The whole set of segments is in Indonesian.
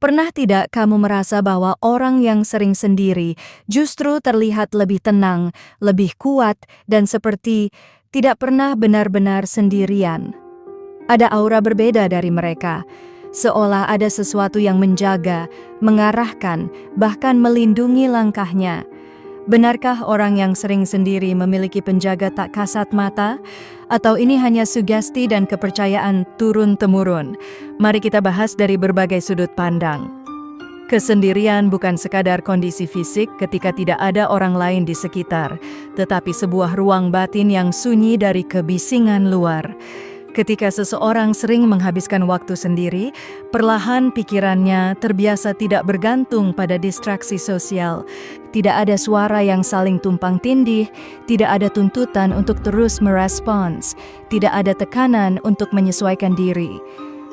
Pernah tidak kamu merasa bahwa orang yang sering sendiri justru terlihat lebih tenang, lebih kuat, dan seperti tidak pernah benar-benar sendirian? Ada aura berbeda dari mereka, seolah ada sesuatu yang menjaga, mengarahkan, bahkan melindungi langkahnya. Benarkah orang yang sering sendiri memiliki penjaga tak kasat mata? Atau ini hanya sugesti dan kepercayaan turun-temurun? Mari kita bahas dari berbagai sudut pandang. Kesendirian bukan sekadar kondisi fisik ketika tidak ada orang lain di sekitar, tetapi sebuah ruang batin yang sunyi dari kebisingan luar. Ketika seseorang sering menghabiskan waktu sendiri, perlahan pikirannya terbiasa tidak bergantung pada distraksi sosial. Tidak ada suara yang saling tumpang tindih, tidak ada tuntutan untuk terus merespons, tidak ada tekanan untuk menyesuaikan diri.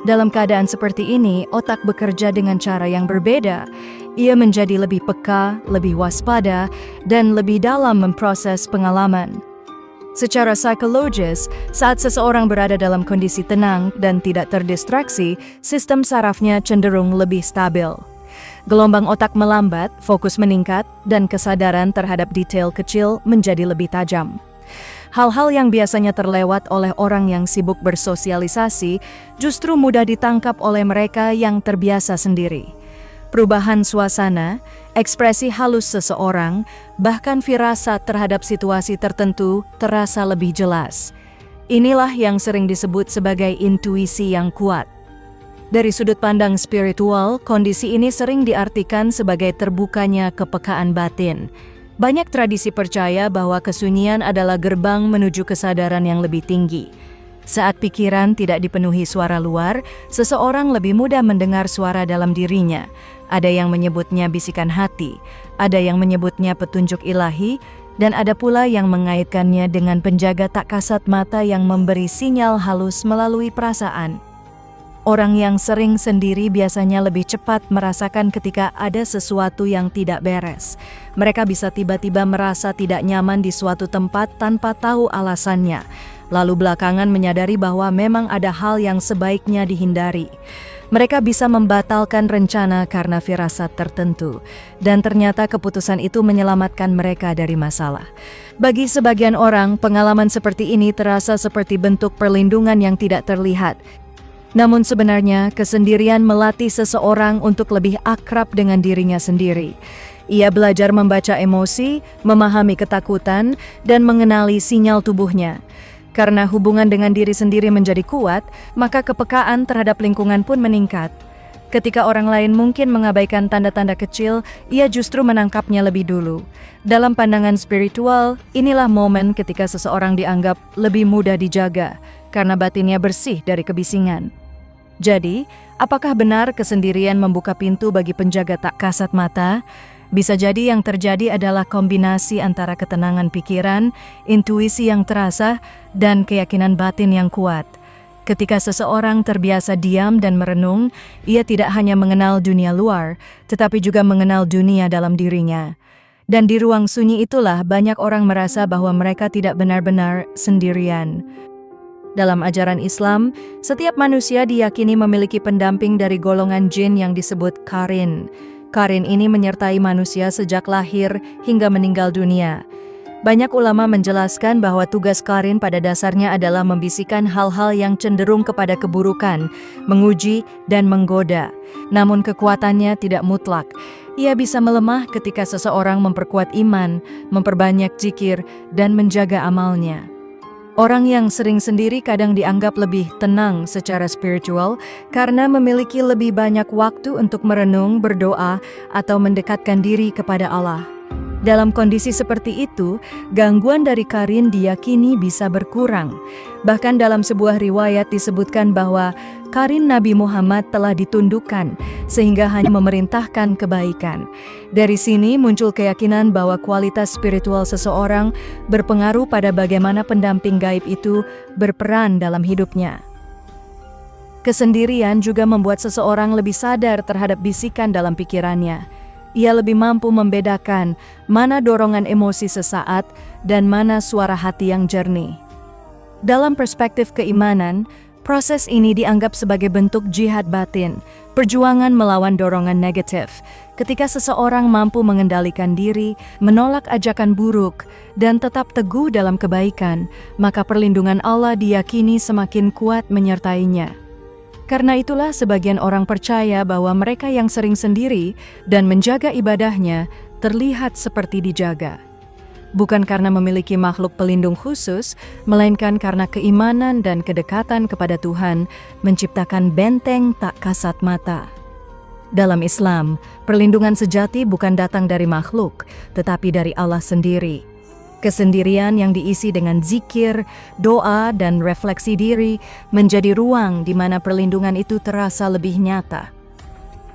Dalam keadaan seperti ini, otak bekerja dengan cara yang berbeda. Ia menjadi lebih peka, lebih waspada, dan lebih dalam memproses pengalaman. Secara psikologis, saat seseorang berada dalam kondisi tenang dan tidak terdistraksi, sistem sarafnya cenderung lebih stabil. Gelombang otak melambat, fokus meningkat, dan kesadaran terhadap detail kecil menjadi lebih tajam. Hal-hal yang biasanya terlewat oleh orang yang sibuk bersosialisasi justru mudah ditangkap oleh mereka yang terbiasa sendiri. Perubahan suasana, ekspresi halus seseorang, bahkan firasat terhadap situasi tertentu terasa lebih jelas. Inilah yang sering disebut sebagai intuisi yang kuat. Dari sudut pandang spiritual, kondisi ini sering diartikan sebagai terbukanya kepekaan batin. Banyak tradisi percaya bahwa kesunyian adalah gerbang menuju kesadaran yang lebih tinggi. Saat pikiran tidak dipenuhi suara luar, seseorang lebih mudah mendengar suara dalam dirinya. Ada yang menyebutnya bisikan hati, ada yang menyebutnya petunjuk ilahi, dan ada pula yang mengaitkannya dengan penjaga tak kasat mata yang memberi sinyal halus melalui perasaan. Orang yang sering sendiri biasanya lebih cepat merasakan ketika ada sesuatu yang tidak beres. Mereka bisa tiba-tiba merasa tidak nyaman di suatu tempat tanpa tahu alasannya, lalu belakangan menyadari bahwa memang ada hal yang sebaiknya dihindari. Mereka bisa membatalkan rencana karena firasat tertentu, dan ternyata keputusan itu menyelamatkan mereka dari masalah. Bagi sebagian orang, pengalaman seperti ini terasa seperti bentuk perlindungan yang tidak terlihat. Namun sebenarnya, kesendirian melatih seseorang untuk lebih akrab dengan dirinya sendiri. Ia belajar membaca emosi, memahami ketakutan, dan mengenali sinyal tubuhnya. Karena hubungan dengan diri sendiri menjadi kuat, maka kepekaan terhadap lingkungan pun meningkat. Ketika orang lain mungkin mengabaikan tanda-tanda kecil, ia justru menangkapnya lebih dulu. Dalam pandangan spiritual, inilah momen ketika seseorang dianggap lebih mudah dijaga, karena batinnya bersih dari kebisingan. Jadi, apakah benar kesendirian membuka pintu bagi penjaga tak kasat mata? Bisa jadi yang terjadi adalah kombinasi antara ketenangan pikiran, intuisi yang terasa, dan keyakinan batin yang kuat. Ketika seseorang terbiasa diam dan merenung, ia tidak hanya mengenal dunia luar, tetapi juga mengenal dunia dalam dirinya. Dan di ruang sunyi itulah banyak orang merasa bahwa mereka tidak benar-benar sendirian. Dalam ajaran Islam, setiap manusia diyakini memiliki pendamping dari golongan jin yang disebut qarin. Qarin ini menyertai manusia sejak lahir hingga meninggal dunia. Banyak ulama menjelaskan bahwa tugas qarin pada dasarnya adalah membisikkan hal-hal yang cenderung kepada keburukan, menguji, dan menggoda. Namun kekuatannya tidak mutlak. Ia bisa melemah ketika seseorang memperkuat iman, memperbanyak zikir, dan menjaga amalnya. Orang yang sering sendiri kadang dianggap lebih tenang secara spiritual karena memiliki lebih banyak waktu untuk merenung, berdoa, atau mendekatkan diri kepada Allah. Dalam kondisi seperti itu, gangguan dari qarin diyakini bisa berkurang. Bahkan dalam sebuah riwayat disebutkan bahwa qarin Nabi Muhammad telah ditundukkan, sehingga hanya memerintahkan kebaikan. Dari sini muncul keyakinan bahwa kualitas spiritual seseorang berpengaruh pada bagaimana pendamping gaib itu berperan dalam hidupnya. Kesendirian juga membuat seseorang lebih sadar terhadap bisikan dalam pikirannya. Ia lebih mampu membedakan mana dorongan emosi sesaat dan mana suara hati yang jernih. Dalam perspektif keimanan, Proses ini dianggap sebagai bentuk jihad batin, perjuangan melawan dorongan negatif. Ketika seseorang mampu mengendalikan diri, menolak ajakan buruk, dan tetap teguh dalam kebaikan, maka perlindungan Allah diyakini semakin kuat menyertainya. Karena itulah sebagian orang percaya bahwa mereka yang sering sendiri dan menjaga ibadahnya terlihat seperti dijaga. Bukan karena memiliki makhluk pelindung khusus, melainkan karena keimanan dan kedekatan kepada Tuhan menciptakan benteng tak kasat mata. Dalam Islam, perlindungan sejati bukan datang dari makhluk, tetapi dari Allah sendiri. Kesendirian yang diisi dengan zikir, doa, dan refleksi diri menjadi ruang di mana perlindungan itu terasa lebih nyata.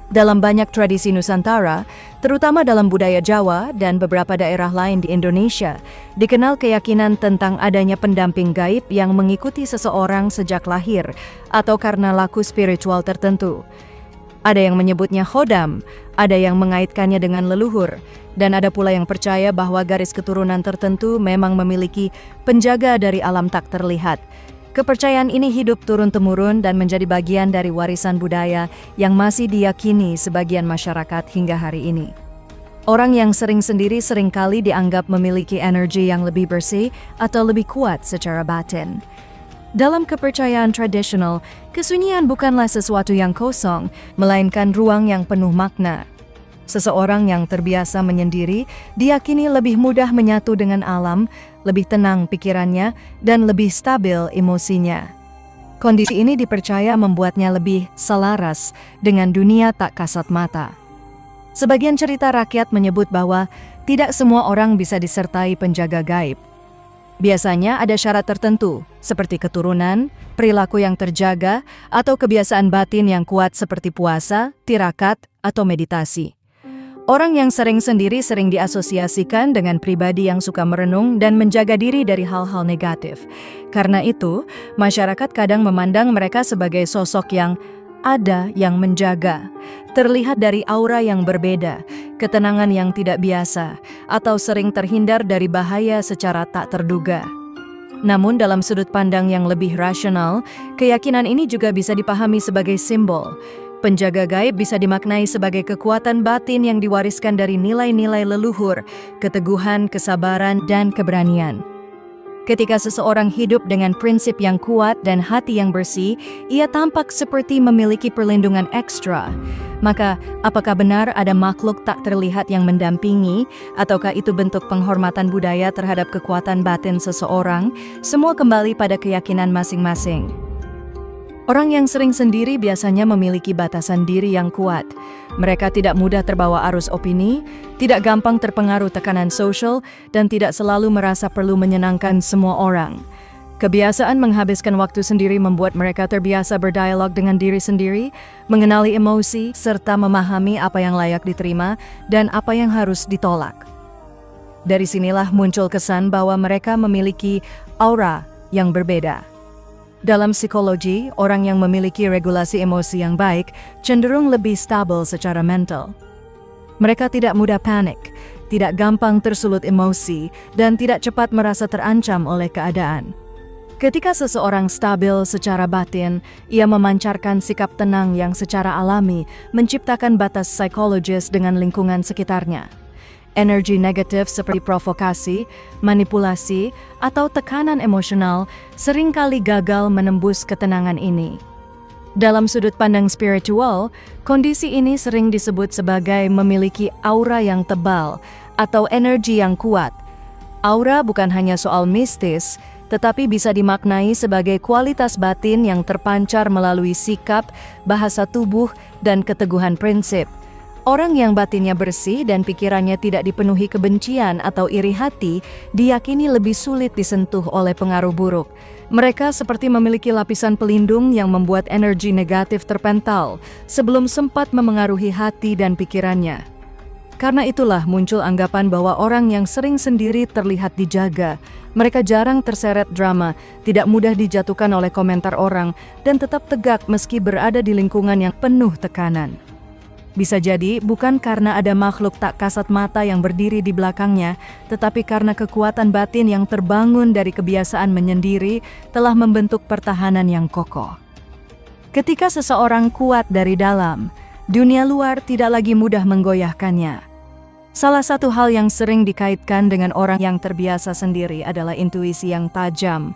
Dalam banyak tradisi Nusantara, terutama dalam budaya Jawa dan beberapa daerah lain di Indonesia, dikenal keyakinan tentang adanya pendamping gaib yang mengikuti seseorang sejak lahir atau karena laku spiritual tertentu. Ada yang menyebutnya khodam, ada yang mengaitkannya dengan leluhur, dan ada pula yang percaya bahwa garis keturunan tertentu memang memiliki penjaga dari alam tak terlihat. Kepercayaan ini hidup turun-temurun dan menjadi bagian dari warisan budaya yang masih diyakini sebagian masyarakat hingga hari ini. Orang yang sering sendiri seringkali dianggap memiliki energi yang lebih bersih atau lebih kuat secara batin. Dalam kepercayaan tradisional, kesunyian bukanlah sesuatu yang kosong, melainkan ruang yang penuh makna. Seseorang yang terbiasa menyendiri diyakini lebih mudah menyatu dengan alam, lebih tenang pikirannya, dan lebih stabil emosinya. Kondisi ini dipercaya membuatnya lebih selaras dengan dunia tak kasat mata. Sebagian cerita rakyat menyebut bahwa tidak semua orang bisa disertai penjaga gaib. Biasanya ada syarat tertentu, seperti keturunan, perilaku yang terjaga, atau kebiasaan batin yang kuat seperti puasa, tirakat, atau meditasi. Orang yang sering sendiri sering diasosiasikan dengan pribadi yang suka merenung dan menjaga diri dari hal-hal negatif. Karena itu, masyarakat kadang memandang mereka sebagai sosok yang ada yang menjaga. Terlihat dari aura yang berbeda, ketenangan yang tidak biasa, atau sering terhindar dari bahaya secara tak terduga. Namun dalam sudut pandang yang lebih rasional, keyakinan ini juga bisa dipahami sebagai simbol. Penjaga gaib bisa dimaknai sebagai kekuatan batin yang diwariskan dari nilai-nilai leluhur, keteguhan, kesabaran, dan keberanian. Ketika seseorang hidup dengan prinsip yang kuat dan hati yang bersih, ia tampak seperti memiliki perlindungan ekstra. Maka, apakah benar ada makhluk tak terlihat yang mendampingi, ataukah itu bentuk penghormatan budaya terhadap kekuatan batin seseorang? Semua kembali pada keyakinan masing-masing. Orang yang sering sendiri biasanya memiliki batasan diri yang kuat. Mereka tidak mudah terbawa arus opini, tidak gampang terpengaruh tekanan sosial, dan tidak selalu merasa perlu menyenangkan semua orang. Kebiasaan menghabiskan waktu sendiri membuat mereka terbiasa berdialog dengan diri sendiri, mengenali emosi, serta memahami apa yang layak diterima dan apa yang harus ditolak. Dari sinilah muncul kesan bahwa mereka memiliki aura yang berbeda. Dalam psikologi, orang yang memiliki regulasi emosi yang baik cenderung lebih stabil secara mental. Mereka tidak mudah panik, tidak gampang tersulut emosi, dan tidak cepat merasa terancam oleh keadaan. Ketika seseorang stabil secara batin, ia memancarkan sikap tenang yang secara alami menciptakan batas psikologis dengan lingkungan sekitarnya. Energi negatif seperti provokasi, manipulasi, atau tekanan emosional seringkali gagal menembus ketenangan ini. Dalam sudut pandang spiritual, kondisi ini sering disebut sebagai memiliki aura yang tebal atau energi yang kuat. Aura bukan hanya soal mistis, tetapi bisa dimaknai sebagai kualitas batin yang terpancar melalui sikap, bahasa tubuh, dan keteguhan prinsip. Orang yang batinnya bersih dan pikirannya tidak dipenuhi kebencian atau iri hati, diyakini lebih sulit disentuh oleh pengaruh buruk. Mereka seperti memiliki lapisan pelindung yang membuat energi negatif terpental sebelum sempat memengaruhi hati dan pikirannya. Karena itulah muncul anggapan bahwa orang yang sering sendiri terlihat dijaga. Mereka jarang terseret drama, tidak mudah dijatuhkan oleh komentar orang, dan tetap tegak meski berada di lingkungan yang penuh tekanan. Bisa jadi bukan karena ada makhluk tak kasat mata yang berdiri di belakangnya, tetapi karena kekuatan batin yang terbangun dari kebiasaan menyendiri telah membentuk pertahanan yang kokoh. Ketika seseorang kuat dari dalam, dunia luar tidak lagi mudah menggoyahkannya. Salah satu hal yang sering dikaitkan dengan orang yang terbiasa sendiri adalah intuisi yang tajam.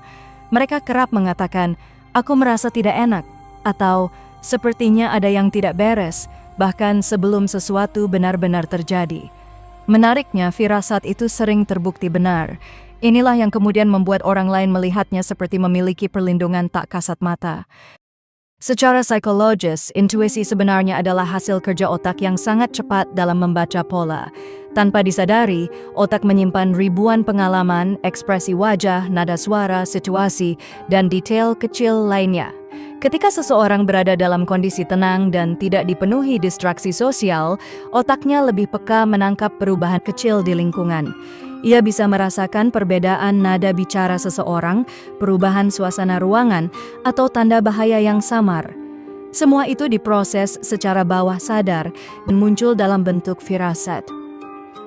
Mereka kerap mengatakan, "Aku merasa tidak enak," atau "Sepertinya ada yang tidak beres," bahkan sebelum sesuatu benar-benar terjadi. Menariknya, firasat itu sering terbukti benar. Inilah yang kemudian membuat orang lain melihatnya seperti memiliki perlindungan tak kasat mata. Secara psikologis, intuisi sebenarnya adalah hasil kerja otak yang sangat cepat dalam membaca pola. Tanpa disadari, otak menyimpan ribuan pengalaman, ekspresi wajah, nada suara, situasi, dan detail kecil lainnya. Ketika seseorang berada dalam kondisi tenang dan tidak dipenuhi distraksi sosial, otaknya lebih peka menangkap perubahan kecil di lingkungan. Ia bisa merasakan perbedaan nada bicara seseorang, perubahan suasana ruangan, atau tanda bahaya yang samar. Semua itu diproses secara bawah sadar dan muncul dalam bentuk firasat.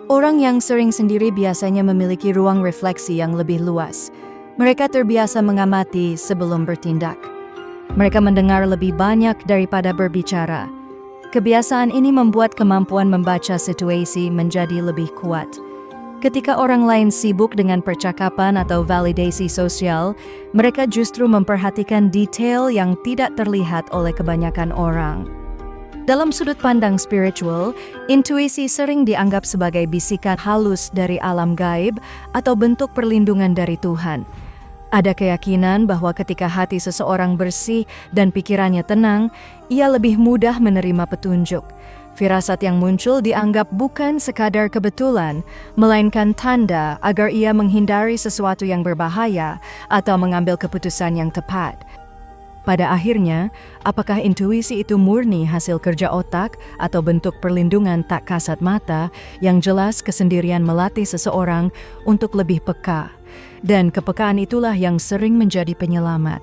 Orang yang sering sendiri biasanya memiliki ruang refleksi yang lebih luas. Mereka terbiasa mengamati sebelum bertindak. Mereka mendengar lebih banyak daripada berbicara. Kebiasaan ini membuat kemampuan membaca situasi menjadi lebih kuat. Ketika orang lain sibuk dengan percakapan atau validasi sosial, mereka justru memperhatikan detail yang tidak terlihat oleh kebanyakan orang. Dalam sudut pandang spiritual, intuisi sering dianggap sebagai bisikan halus dari alam gaib atau bentuk perlindungan dari Tuhan. Ada keyakinan bahwa ketika hati seseorang bersih dan pikirannya tenang, ia lebih mudah menerima petunjuk. Firasat yang muncul dianggap bukan sekadar kebetulan, melainkan tanda agar ia menghindari sesuatu yang berbahaya atau mengambil keputusan yang tepat. Pada akhirnya, apakah intuisi itu murni hasil kerja otak atau bentuk perlindungan tak kasat mata? Yang jelas, kesendirian melatih seseorang untuk lebih peka. Dan kepekaan itulah yang sering menjadi penyelamat.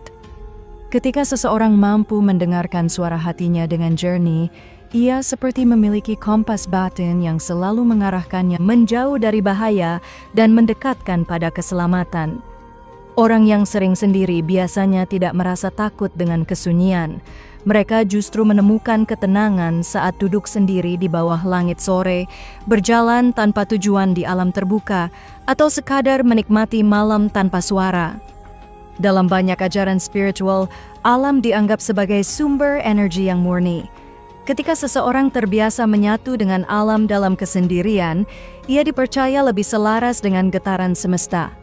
Ketika seseorang mampu mendengarkan suara hatinya dengan jernih, ia seperti memiliki kompas batin yang selalu mengarahkannya menjauh dari bahaya dan mendekatkan pada keselamatan. Orang yang sering sendiri biasanya tidak merasa takut dengan kesunyian. Mereka justru menemukan ketenangan saat duduk sendiri di bawah langit sore, berjalan tanpa tujuan di alam terbuka, atau sekadar menikmati malam tanpa suara. Dalam banyak ajaran spiritual, alam dianggap sebagai sumber energi yang murni. Ketika seseorang terbiasa menyatu dengan alam dalam kesendirian, ia dipercaya lebih selaras dengan getaran semesta.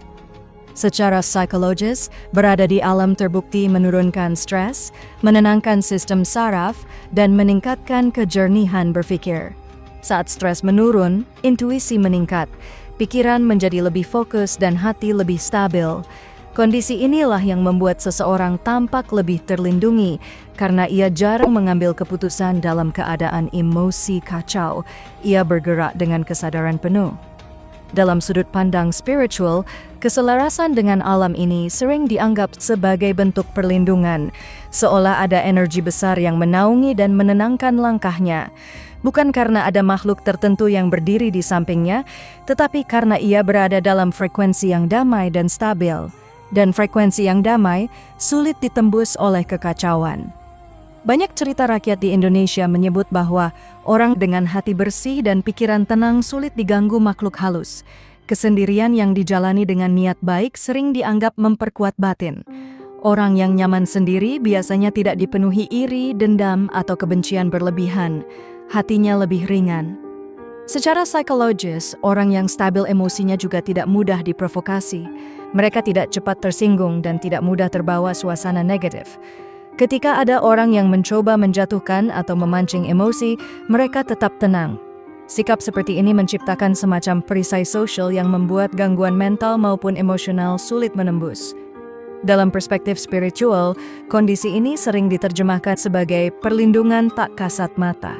Secara psikologis, berada di alam terbukti menurunkan stres, menenangkan sistem saraf, dan meningkatkan kejernihan berpikir. Saat stres menurun, intuisi meningkat, pikiran menjadi lebih fokus dan hati lebih stabil. Kondisi inilah yang membuat seseorang tampak lebih terlindungi karena ia jarang mengambil keputusan dalam keadaan emosi kacau. Ia bergerak dengan kesadaran penuh. Dalam sudut pandang spiritual, keselarasan dengan alam ini sering dianggap sebagai bentuk perlindungan, seolah ada energi besar yang menaungi dan menenangkan langkahnya. Bukan karena ada makhluk tertentu yang berdiri di sampingnya, tetapi karena ia berada dalam frekuensi yang damai dan stabil. Dan frekuensi yang damai sulit ditembus oleh kekacauan. Banyak cerita rakyat di Indonesia menyebut bahwa orang dengan hati bersih dan pikiran tenang sulit diganggu makhluk halus. Kesendirian yang dijalani dengan niat baik sering dianggap memperkuat batin. Orang yang nyaman sendiri biasanya tidak dipenuhi iri, dendam, atau kebencian berlebihan. Hatinya lebih ringan. Secara psikologis, orang yang stabil emosinya juga tidak mudah diprovokasi. Mereka tidak cepat tersinggung dan tidak mudah terbawa suasana negatif. Ketika ada orang yang mencoba menjatuhkan atau memancing emosi, mereka tetap tenang. Sikap seperti ini menciptakan semacam perisai sosial yang membuat gangguan mental maupun emosional sulit menembus. Dalam perspektif spiritual, kondisi ini sering diterjemahkan sebagai perlindungan tak kasat mata.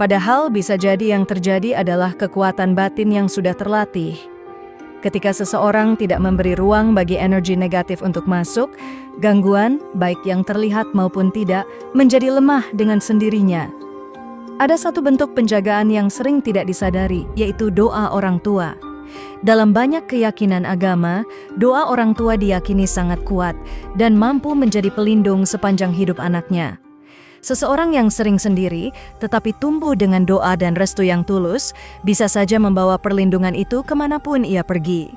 Padahal bisa jadi yang terjadi adalah kekuatan batin yang sudah terlatih. Ketika seseorang tidak memberi ruang bagi energi negatif untuk masuk, gangguan, baik yang terlihat maupun tidak, menjadi lemah dengan sendirinya. Ada satu bentuk penjagaan yang sering tidak disadari, yaitu doa orang tua. Dalam banyak keyakinan agama, doa orang tua diyakini sangat kuat dan mampu menjadi pelindung sepanjang hidup anaknya. Seseorang yang sering sendiri, tetapi tumbuh dengan doa dan restu yang tulus, bisa saja membawa perlindungan itu kemanapun ia pergi.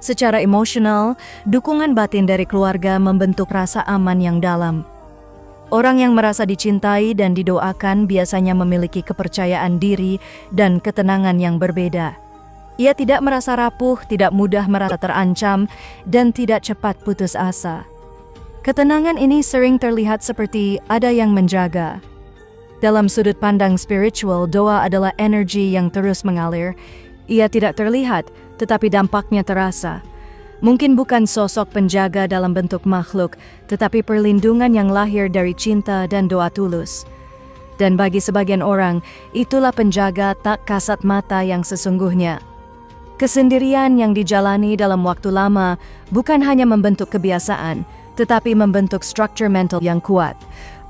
Secara emosional, dukungan batin dari keluarga membentuk rasa aman yang dalam. Orang yang merasa dicintai dan didoakan biasanya memiliki kepercayaan diri dan ketenangan yang berbeda. Ia tidak merasa rapuh, tidak mudah merasa terancam, dan tidak cepat putus asa. Ketenangan ini sering terlihat seperti ada yang menjaga. Dalam sudut pandang spiritual, doa adalah energi yang terus mengalir. Ia tidak terlihat, tetapi dampaknya terasa. Mungkin bukan sosok penjaga dalam bentuk makhluk, tetapi perlindungan yang lahir dari cinta dan doa tulus. Dan bagi sebagian orang, itulah penjaga tak kasat mata yang sesungguhnya. Kesendirian yang dijalani dalam waktu lama bukan hanya membentuk kebiasaan, tetapi membentuk struktur mental yang kuat.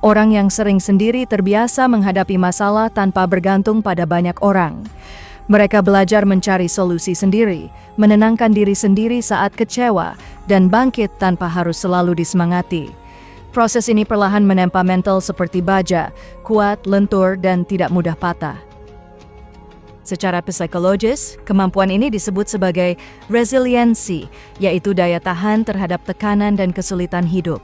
Orang yang sering sendiri terbiasa menghadapi masalah tanpa bergantung pada banyak orang. Mereka belajar mencari solusi sendiri, menenangkan diri sendiri saat kecewa, dan bangkit tanpa harus selalu disemangati. Proses ini perlahan menempa mental seperti baja, kuat, lentur, dan tidak mudah patah. Secara psikologis, kemampuan ini disebut sebagai resiliensi, yaitu daya tahan terhadap tekanan dan kesulitan hidup.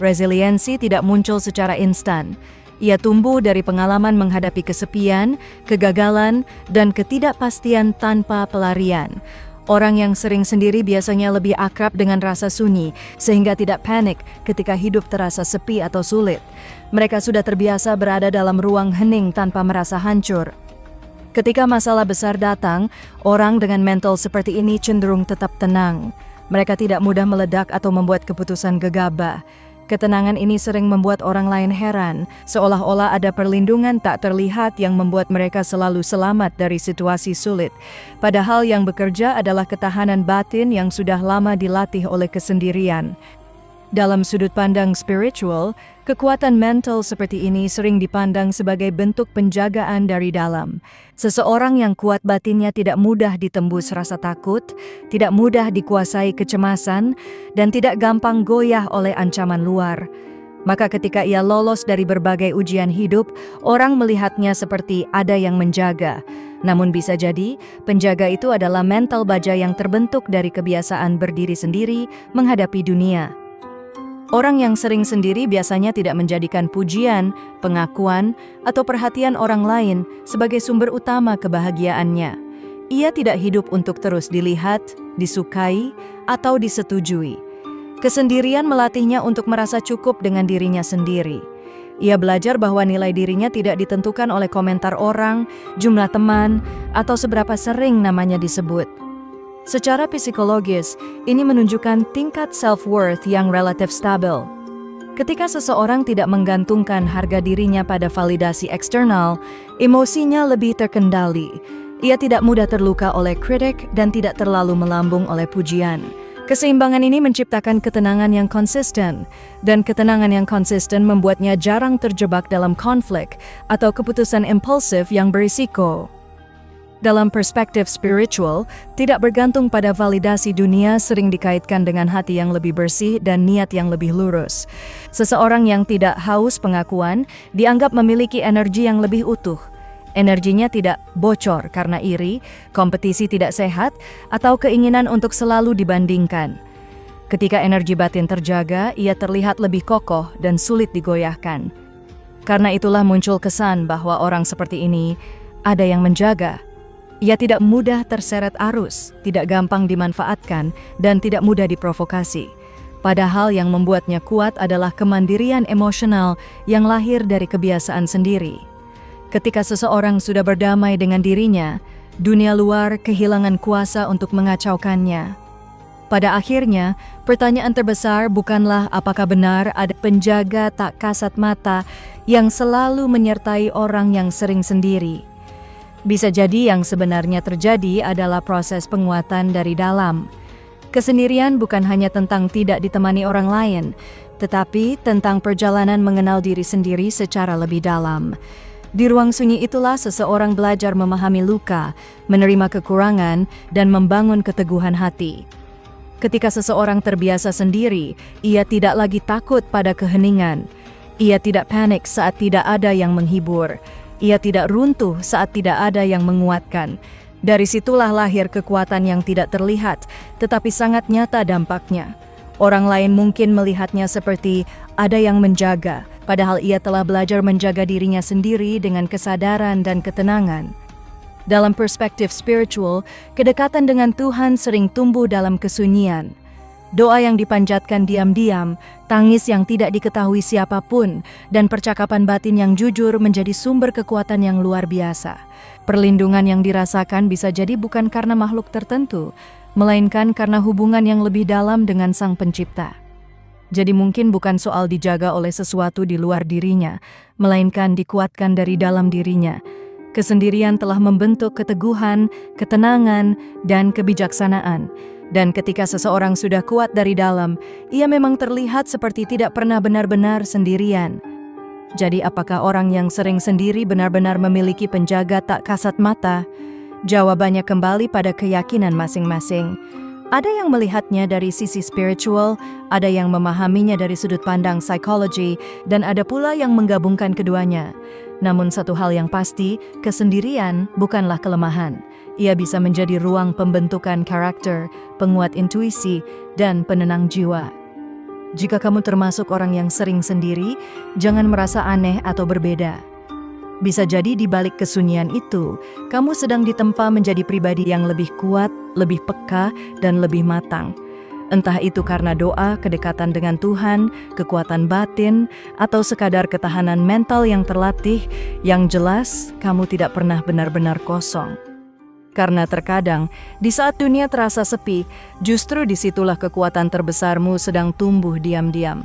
Resiliensi tidak muncul secara instan. Ia tumbuh dari pengalaman menghadapi kesepian, kegagalan, dan ketidakpastian tanpa pelarian. Orang yang sering sendiri biasanya lebih akrab dengan rasa sunyi, sehingga tidak panik ketika hidup terasa sepi atau sulit. Mereka sudah terbiasa berada dalam ruang hening tanpa merasa hancur. Ketika masalah besar datang, orang dengan mental seperti ini cenderung tetap tenang. Mereka tidak mudah meledak atau membuat keputusan gegabah. Ketenangan ini sering membuat orang lain heran, seolah-olah ada perlindungan tak terlihat yang membuat mereka selalu selamat dari situasi sulit. Padahal yang bekerja adalah ketahanan batin yang sudah lama dilatih oleh kesendirian. Dalam sudut pandang spiritual, kekuatan mental seperti ini sering dipandang sebagai bentuk penjagaan dari dalam. Seseorang yang kuat batinnya tidak mudah ditembus rasa takut, tidak mudah dikuasai kecemasan, dan tidak gampang goyah oleh ancaman luar. Maka ketika ia lolos dari berbagai ujian hidup, orang melihatnya seperti ada yang menjaga. Namun bisa jadi, penjaga itu adalah mental baja yang terbentuk dari kebiasaan berdiri sendiri menghadapi dunia. Orang yang sering sendiri biasanya tidak menjadikan pujian, pengakuan, atau perhatian orang lain sebagai sumber utama kebahagiaannya. Ia tidak hidup untuk terus dilihat, disukai, atau disetujui. Kesendirian melatihnya untuk merasa cukup dengan dirinya sendiri. Ia belajar bahwa nilai dirinya tidak ditentukan oleh komentar orang, jumlah teman, atau seberapa sering namanya disebut. Secara psikologis, ini menunjukkan tingkat self-worth yang relatif stabil. Ketika seseorang tidak menggantungkan harga dirinya pada validasi eksternal, emosinya lebih terkendali. Ia tidak mudah terluka oleh kritik dan tidak terlalu melambung oleh pujian. Keseimbangan ini menciptakan ketenangan yang konsisten, dan ketenangan yang konsisten membuatnya jarang terjebak dalam konflik atau keputusan impulsif yang berisiko. Dalam perspektif spiritual, tidak bergantung pada validasi dunia sering dikaitkan dengan hati yang lebih bersih dan niat yang lebih lurus. Seseorang yang tidak haus pengakuan dianggap memiliki energi yang lebih utuh. Energinya tidak bocor karena iri, kompetisi tidak sehat, atau keinginan untuk selalu dibandingkan. Ketika energi batin terjaga, ia terlihat lebih kokoh dan sulit digoyahkan. Karena itulah muncul kesan bahwa orang seperti ini ada yang menjaga. Ia tidak mudah terseret arus, tidak gampang dimanfaatkan, dan tidak mudah diprovokasi. Padahal yang membuatnya kuat adalah kemandirian emosional yang lahir dari kebiasaan sendiri. Ketika seseorang sudah berdamai dengan dirinya, dunia luar kehilangan kuasa untuk mengacaukannya. Pada akhirnya, pertanyaan terbesar bukanlah apakah benar ada penjaga tak kasat mata yang selalu menyertai orang yang sering sendiri. Bisa jadi yang sebenarnya terjadi adalah proses penguatan dari dalam. Kesendirian bukan hanya tentang tidak ditemani orang lain, tetapi tentang perjalanan mengenal diri sendiri secara lebih dalam. Di ruang sunyi itulah seseorang belajar memahami luka, menerima kekurangan, dan membangun keteguhan hati. Ketika seseorang terbiasa sendiri, ia tidak lagi takut pada keheningan. Ia tidak panik saat tidak ada yang menghibur. Ia tidak runtuh saat tidak ada yang menguatkan. Dari situlah lahir kekuatan yang tidak terlihat, tetapi sangat nyata dampaknya. Orang lain mungkin melihatnya seperti ada yang menjaga, padahal ia telah belajar menjaga dirinya sendiri dengan kesadaran dan ketenangan. Dalam perspektif spiritual, kedekatan dengan Tuhan sering tumbuh dalam kesunyian. Doa yang dipanjatkan diam-diam, tangis yang tidak diketahui siapapun, dan percakapan batin yang jujur menjadi sumber kekuatan yang luar biasa. Perlindungan yang dirasakan bisa jadi bukan karena makhluk tertentu, melainkan karena hubungan yang lebih dalam dengan Sang Pencipta. Jadi mungkin bukan soal dijaga oleh sesuatu di luar dirinya, melainkan dikuatkan dari dalam dirinya. Kesendirian telah membentuk keteguhan, ketenangan, dan kebijaksanaan. Dan ketika seseorang sudah kuat dari dalam, ia memang terlihat seperti tidak pernah benar-benar sendirian. Jadi apakah orang yang sering sendiri benar-benar memiliki penjaga tak kasat mata? Jawabannya kembali pada keyakinan masing-masing. Ada yang melihatnya dari sisi spiritual, ada yang memahaminya dari sudut pandang psikologi, dan ada pula yang menggabungkan keduanya. Namun satu hal yang pasti, kesendirian bukanlah kelemahan. Ia bisa menjadi ruang pembentukan karakter, penguat intuisi, dan penenang jiwa. Jika kamu termasuk orang yang sering sendiri, jangan merasa aneh atau berbeda. Bisa jadi di balik kesunyian itu, kamu sedang ditempa menjadi pribadi yang lebih kuat, lebih peka, dan lebih matang. Entah itu karena doa, kedekatan dengan Tuhan, kekuatan batin, atau sekadar ketahanan mental yang terlatih, yang jelas kamu tidak pernah benar-benar kosong. Karena terkadang, di saat dunia terasa sepi, justru disitulah kekuatan terbesarmu sedang tumbuh diam-diam.